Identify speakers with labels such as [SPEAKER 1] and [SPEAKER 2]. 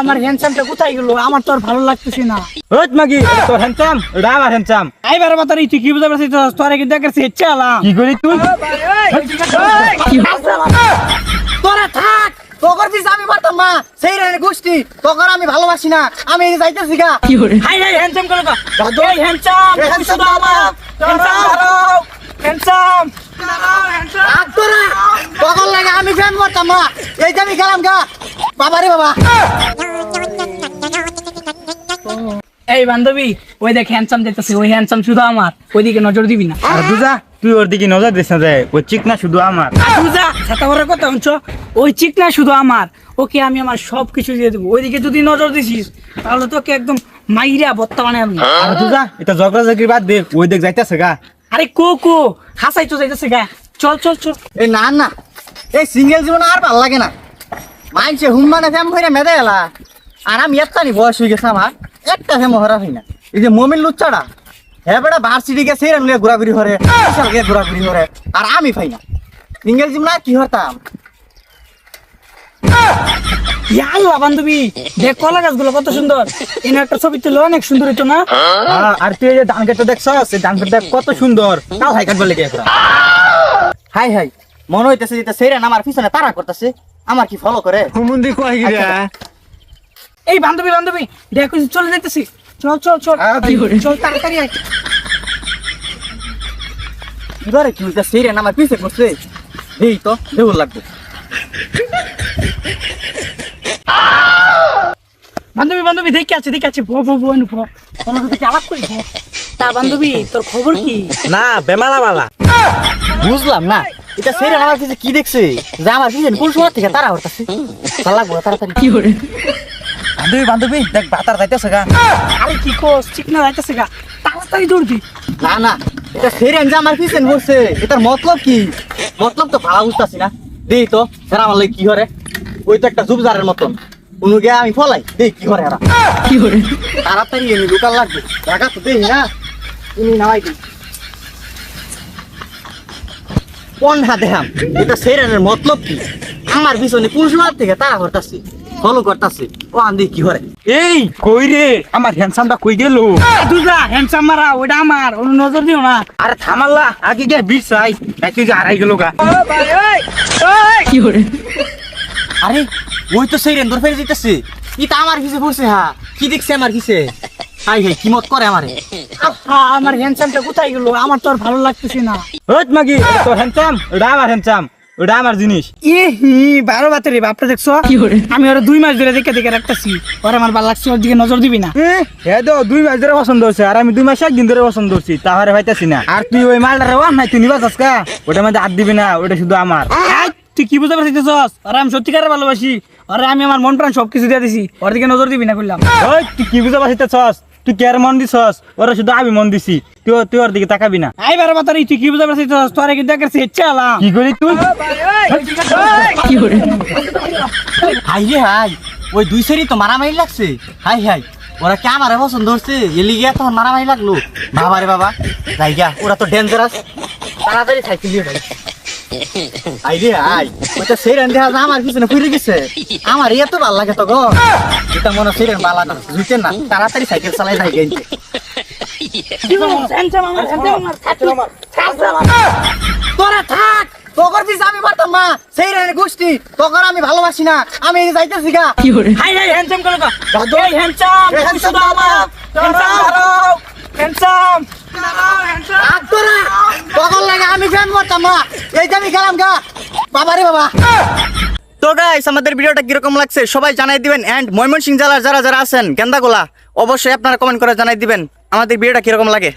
[SPEAKER 1] আমার হ্যান্ডসামটা কোথায় গেল? আমার তো আর ভালো লাগতেছে না।
[SPEAKER 2] ওই মাগি তোর হ্যান্ডসাম এটা আমার হ্যান্ডসাম
[SPEAKER 1] আইবার বাতারি তুই কি বুঝতে পারছিস? তোরে কি দেখাচ্ছি চালা
[SPEAKER 2] কি করি তুই
[SPEAKER 1] তোরা থাক, তোর পিছে আমি পারতাম না। সেই রে গোষ্ঠী তোর আমি ভালোবাসি না, আমি এই যাইতেছি গা। হাই হাই হ্যান্ডসাম করো গা, ওই হ্যান্ডসাম শুধু আমার হ্যান্ডসাম দাঁড়াও, হ্যান্ডসাম দাঁড়াও, হ্যান্ডসাম তোরা তোর লাগে আমি ফ্যান করতাম না, এই যে আমি গেলাম গা। বাবা রে বাবা। এই বান্ধবী ওই দেখ হ্যান্ডসাম দেখতেছে, ওই হ্যান্ডসাম শুধু আমার, ওইদিকে নজর দিবি না।
[SPEAKER 2] আর বুঝা তুই ওর দিকে নজর দিস না যায়, ওই চিকনা শুধু আমার।
[SPEAKER 1] বুঝা ছাতা ভরার কথা শুনছো, ওই চিকনা শুধু আমার, ওকে আমি আমার সবকিছু দিয়ে দেবো। ওইদিকে যদি নজর দিছিস তাহলে তোকে একদম মাইরা বত্তা বানাই আমি।
[SPEAKER 2] আর বুঝা এটা ঝগড়া ঝগড়ি বাদ দে, ওই দেখ যাইতেছে গা।
[SPEAKER 1] আরে কো হাসাই তো যাইতেছে গা, চল চল চল।
[SPEAKER 3] এই না না, এই সিঙ্গেল জীবন আর ভাল লাগে না। মাইনছে হুম্মানে ফ্যাম হইরা মেদে এলা, আর আমি এত্তানি বয়স হয়ে গেছে আমার, একটা ফ্যাম হরা হই না। এই যে মমিন লুচ্চাটা হ্যাঁ বেটা ভার্সিটি গেছে এরম লিয়ে ঘোরাঘুরি করে, বিশাল গিয়ে ঘোরাঘুরি করে, আর আমি পাই না। সিঙ্গেল জীবন আর কি হতাম।
[SPEAKER 1] আল্লাহ বান্ধবী দেখ কলা গাছগুলো কত সুন্দর, এনে একটা ছবি তুলে অনেক সুন্দর হতো না?
[SPEAKER 2] আর তুই এই যে ধান খেতে দেখছস, এই ধান খেতে দেখ কত সুন্দর, কাল হাই কাটবার লেগে এখন।
[SPEAKER 3] হাই হাই মনে হইতেছে যেটা সেইরান আমার পিছনে তারা করতেছে, আমার কি ফলো করে।
[SPEAKER 2] হুমুন্দি কই গিয়া
[SPEAKER 1] এই বান্ধবী বান্ধবী দেখ চলে যাইতেছি, চল চল চল চল তাড়াতাড়ি আয়।
[SPEAKER 3] ধরে কি হইতা সেইরান আমার পিছে করছে, এই তো দেউল লাগবে।
[SPEAKER 1] বান্ধবী বান্ধবী দেখে আছে ভো ভো ভো ভো তোমার সাথে আলাপ করি ভো। তা বান্ধবী তোর খবর কি?
[SPEAKER 2] না বেমালা মালা
[SPEAKER 3] বুঝলাম না, এটা সেইরান আমার পিছে কি দেখছে যে আমার পিছনে কোন সময় থেকে তারা হইতাছে। চল লাগবো তাড়াতাড়ি।
[SPEAKER 1] কি করে?
[SPEAKER 2] বান্ধবী বান্ধবী দেখ বাতার যাইতেছে গা।
[SPEAKER 1] আরে কি কোস চিকনা যাইতেছে গা, তাড়াতাড়ি দৌড় দি।
[SPEAKER 3] না না, এটা সেইরান যে আমার পিছনে বসছে, এটার মতলব কি? মতলব তো ভালো বুঝতাছি না। দেই তো এরা আমার লাগে কি করে, ওই তো একটা জুবজারের মতন উনুকে আমি ফলাই দেই কি করে এরা।
[SPEAKER 1] কি করে?
[SPEAKER 3] তাড়াতাড়ি এনে দোকান লাগবে, টাকা তো দেই না, তুমি নামাই দিই। কোন হাতে হাম, এটা সেইরানের মতলব কি? আমার পিছনে কোন সময় থেকে তারা করতাছে, ফলো করতাছে, ও আন্দি কি করে।
[SPEAKER 2] এই কই রে আমার হ্যান্ডসামটা কই গেল?
[SPEAKER 1] দুজা হ্যান্ডসাম মারা ওইটা আমার, ওর নজর দিও না।
[SPEAKER 2] আরে থামাল্লা আগে গিয়ে বিষ চাই, তুই যে হারাই গেল গা।
[SPEAKER 1] কি করে?
[SPEAKER 3] আরে ওই তো সেইরান দর ফেরে দিতেছে, এটা আমার পিছে পড়ছে। হ্যাঁ কি দেখছে আমার পিছে, হাই হাই কি মত করে আমারে।
[SPEAKER 1] আমার হ্যান্ডসামটা কোথায় গেল? আমার তো আর ভালো লাগতেছে না।
[SPEAKER 2] ওই মাগি এটা তোর হ্যান্ডসাম এটা আমার হ্যান্ডসাম, ওটা আমার জিনিস।
[SPEAKER 1] এ হি 12 বাতেরে বাপটা দেখছো? আমি ওরা 2 মাস ধরে দেখে রাখতেছি, ওরা আমার ভালো লাগছে, ওর দিকে নজর দিবি না।
[SPEAKER 2] হ্যাঁ তো 2 মাস ধরে পছন্দ হচ্ছে, আর আমি 2 মাস একদিন ধরে পছন্দ করছি, তাহলে ভাইতাছি না। আর তুই ওই মালটারে ওয়ান নাই তুই নিবা চাসকা, ওটা মধ্যে হাত দিবি না, ওটা শুধু আমার।
[SPEAKER 1] এই, তুই কি বুঝতে পারছিস? আর আমি সত্যিকারে ভালোবাসি, আরে আমি আমার মন প্রাণ সবকিছু দিয়ে দিছি, ওর দিকে নজর দিবি না করলাম।
[SPEAKER 2] ওই তুই কি বুঝতে পারছিস? তুই কে মন দিছস, ওরা শুধু আমি মন দিছি, তুই ওর দিকে তাকাবি না।
[SPEAKER 1] আই বারে বাতারি তুই কি বুঝতে পারছিস? তোরে কি দেখাচ্ছি চালা
[SPEAKER 2] কি করি তুই
[SPEAKER 1] কি করে?
[SPEAKER 3] হাই রে হাই, ওই দুই সেরি তো মারামারি লাগছে। হাই হাই ওরা কে আমারে পছন্দ হচ্ছে, এলি গিয়া তখন মারামারি লাগলো। বাবা রে বাবা যাই গিয়া, ওরা তো ডেঞ্জারাস, তাড়াতাড়ি সাইকেল দিয়ে যাই। হাই রে হাই ওইটা সেইরান দেখা যায় আমার পিছনে ফিরে গেছে, আমার এত ভাল লাগে তো গো। এটা মনে সেইরান বালা না বুঝছেন না, তাড়াতাড়ি সাইকেল চালাই যাই গেছে। তোরা থাক, তোর পিছে আমি পারতাম না। সেইরানের গোষ্ঠী তোর আমি ভালোবাসি না, আমি যাইতেছি গা।
[SPEAKER 1] হাই হাই হ্যান্ডসাম করো গা, ওই হ্যান্ডসাম শুধু আমার হ্যান্ডসাম দাঁড়াও, হ্যান্ডসাম দাঁড়াও, হ্যান্ডসাম
[SPEAKER 3] তোরা তোর লাগে আমি ফ্যান করতাম না, এই যে আমি গেলাম গা। বাবা রে বাবা। তো গাইস আমাদের ভিডিওটা কিরকম লাগছে সবাই জানাই দিবেন, এন্ড ময়মনসিংহ জেলার যারা যারা আছেন গেন্দাগোলা অবশ্যই আপনারা কমেন্ট করে জানাই দিবেন আমাদের ভিডিওটা কিরকম লাগে।